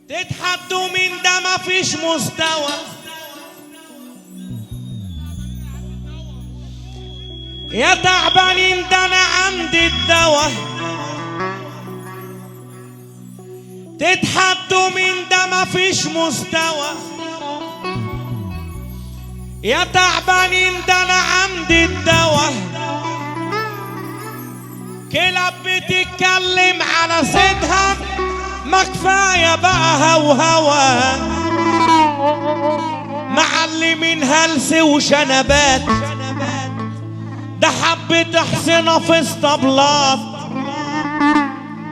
تتحدوا من ده مفيش مستوى. يا تعبانين ده انا عندي الدواء. تتحدوا من ده مفيش مستوى. يا تعبانين ده انا عندي الدواء. كلاب بتتكلم على صدها، ما كفايه بقى هوهوى. معلمين هلس وشنبات، ده حبة حصنة في اسطبلات.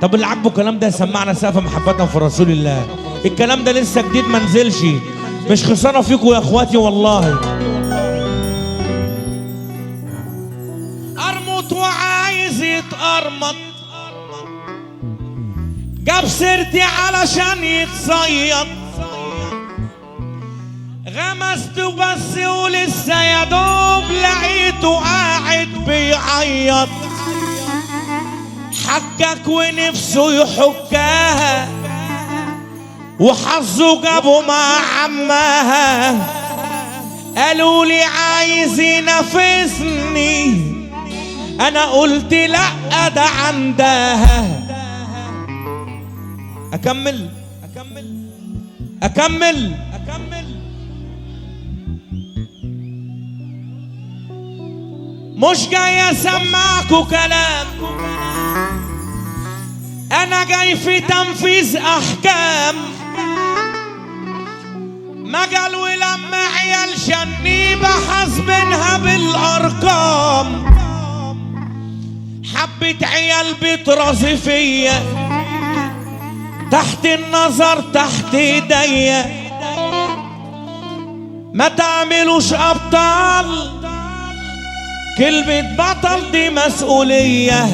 طب اللي عاجبه الكلام ده يسمعنا سقف محبتنا في رسول الله. الكلام ده لسه جديد ما نزلش، مش خسارة فيكم يا اخواتي والله. ارمط وعايز يتقرمط، جاب سيرتي علشان يتصيد. غمسته بس ولسه يا دوب لقيته قاعد بيعيط. حكك ونفسه يحكاها، وحظه جابه مع عماها. قالوا لي عايز ينافسني، انا قلت لا ده عندها. اكمل اكمل اكمل اكمل. مش جاي اسمعكوا كلام، انا جاي في تنفيذ احكام. مجال ولما عيال شنيبة حاسبينها بالارقام. حبة عيال بترازي فيا، تحت النظر تحت ايديا. ما تعملوش ابطال، كلمة بطل دي مسؤولية.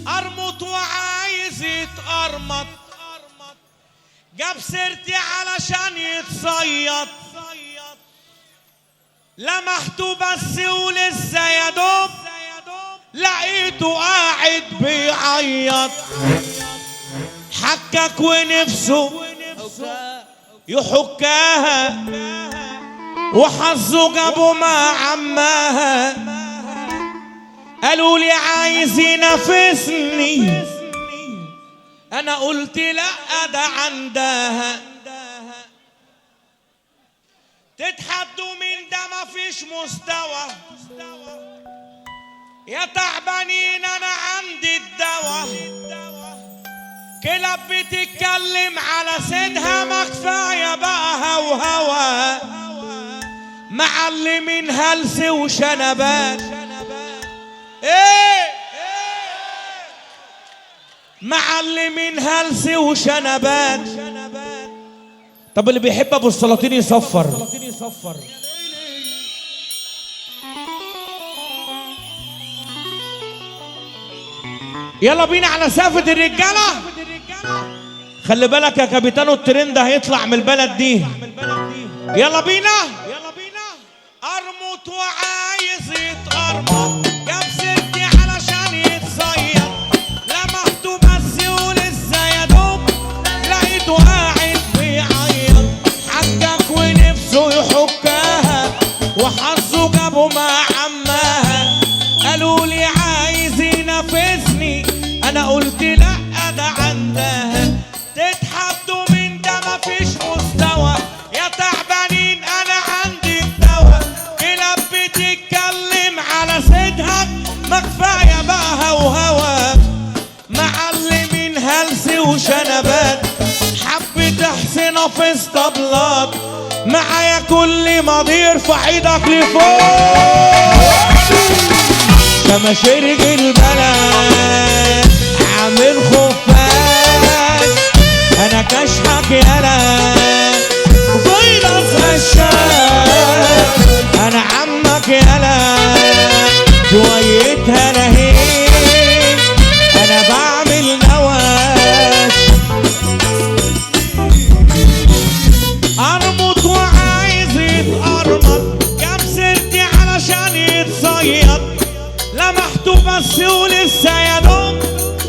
ارمط وعايز يتقرمط، جاب سيرتي علشان يتصيد. لمحته بس ولسه يا دوب لقيته قاعد بيعيط. حكك ونفسه يحكاها، وحظه جابه مع عماها. قالوا لي عايز ينافسني، انا قلت لا ده عندها. تتحدوا من ده مفيش مستوى. يا تعبانين انا عندي الدواء. كلاب بتتكلم على سيدها، ما كفايه بقى هوهوى. معلمين هلس وشنبات. ايه معلمين هلس وشنبات. طب اللي بيحب ابو السلاطين يصفر. يلا بينا على سافة الرجالة. خلي بالك يا كابيتانو، الترند هيطلع من البلد دي. يلا بينا. ارمط وعايز يتقرمط، جاب سيرتي علشان يتصيد. لمحته بس ولسه يا دوب لقيته قاعد بيعيط. حكك ونفسه يحكاها، وحظه جابه مع عماها. قالوا لي عايز ينافسني، انا قلت لا ده عندها. تتحدوا من ده مفيش مستوى. يا تعبانين انا عندي الدواء. كلاب بتتكلم على صدها، ما كفايه بقى هوهوى. معلمين هلس وشنبات، حبة حصنة في اسطبلات. معايا كل ماضي ارفع ايدك لفوق. شماشرج البلد عامل خفاش، انا كشحك يالا فيروس غشاش. انا عمك يالا شوية هلاهين، انا بعمل نواش. ارمط وعايز يتقرمط، جاب سيرتي علشان يتصيد. لمحته بس ولسه يا دوب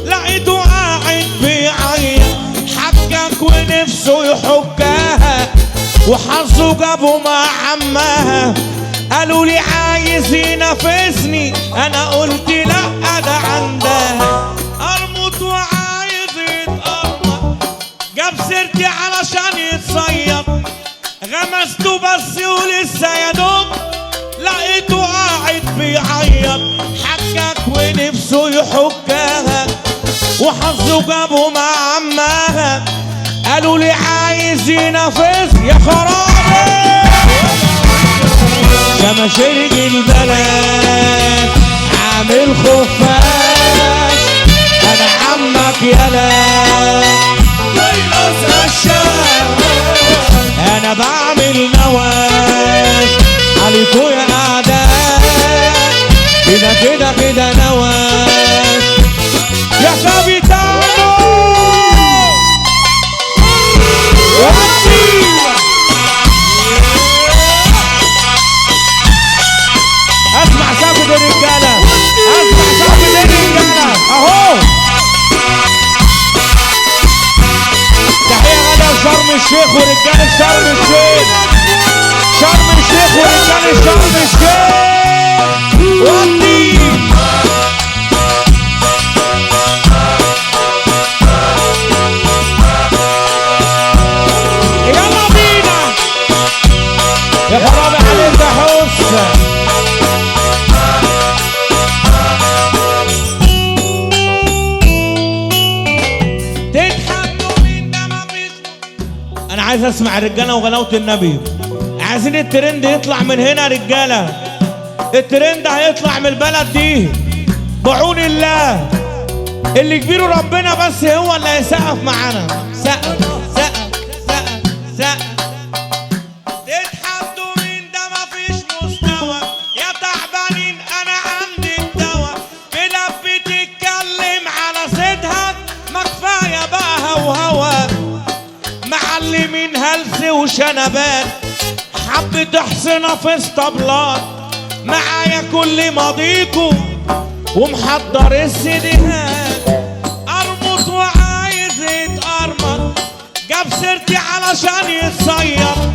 لقيته قاعد ونفسه يحكها وحظه جابه مع عمها. قالوا لي عايز ينافسني انا قلت لا ده عندها. ارمط وعايز يتقرمط جاب سيرتي علشان يتصيد. غمسته بس ولسه يا دوب لقيته قاعد بيعيط. حكك ونفسه يحكها وحظه جابه مع عمها. قالوا لي عايز ينافس يا خرابي شماشرج البلد عامل خفاش. انا عمك يالا انا بعمل نواش عليكوا يا اعداء. كده كده كده نواش يا كابيتانو. اسمع سقف الرجاله اسمع سقف الرجاله اهو. تحيه غاليه لشرم الشيخ ورجاله شرم الشيخ. شرم الشيخ ورجاله شرم الشيخ. ودي يلا بينا يا خرابي عليك يا حس. انا عايز اسمع الرجاله وغلاوه النبي. عايزين الترند يطلع من هنا رجاله. الترند هيطلع من البلد دي بعون الله. اللي كبيره ربنا بس هو اللي هيسقف معانا. سقف سقف سقف سقف. تتحدوا مين ده مفيش مستوى يا تعبانين انا عندي الدواء. كلاب بتتكلم على صيدها ما كفايه بقى هوهوا. معلمين هلس وشنبات حبة حصنة في اسطبلات. معايا كل ماضيكو ومحضر السيديهات. ارمط وعايز يتقرمط جاب سيرتي علشان يتصيد.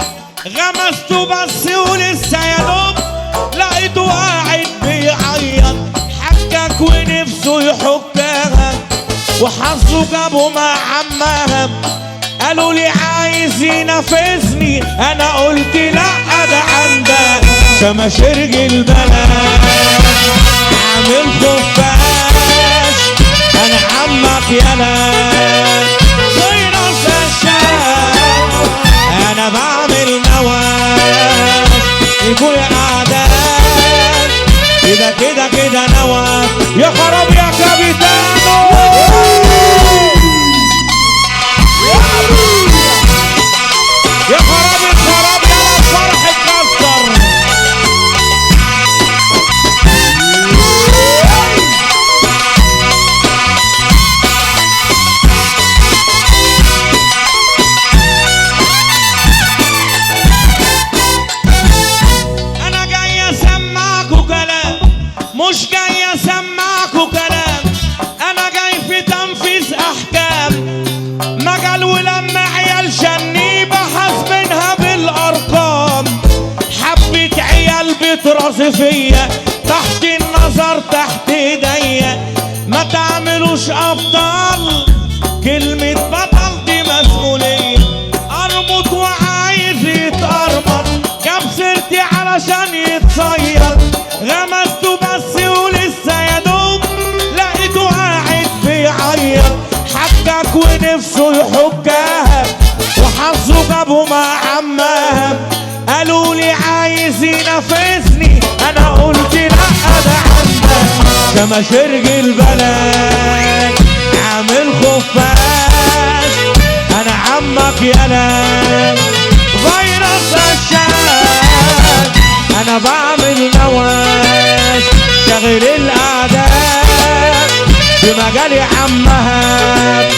غمسته بس ولسه يا دوب لقيته قاعد بيعيط. حكك ونفسه يحكها وحظه جابه مع عمها. قالوا لي عايز ينافسني انا قلت لا ده عندها. شماشرج البلد عامل خفاش. انا عمك يالا فيروس الشام. انا بعمل نواش يكون اعداء. كده كده كده نواش يا خراب يا كابيتانو. يا خراب الخراب يلا الفرح اتكسر. انا جاي اسمعكوا كلام مش جاي اسمعكوا كلام. انا جاي في تنفيذ احكام. مجال ولما عيال شنيبة حاسبينها بالارقام. حبة عيال بترازي فيا تحت النظر تحت ايديا. ما تعملوش ابطال كلمة بطل دي مسؤولية. ارمط وعايز يتقرمط جاب سيرتي علشان يتصيد. غمسته بس ولسه يا دوب لقيته قاعد بيعيط. حكك ونفسه يحكها وحظه جابه مع عمها. قالوا لي عايز ينافسني انا قلت لا ده عندها. شماشرج البلد عامل خفاش. انا عمك يالا فيروس الشام. انا بعمل نواش شغل الاعداء في مجال عمها.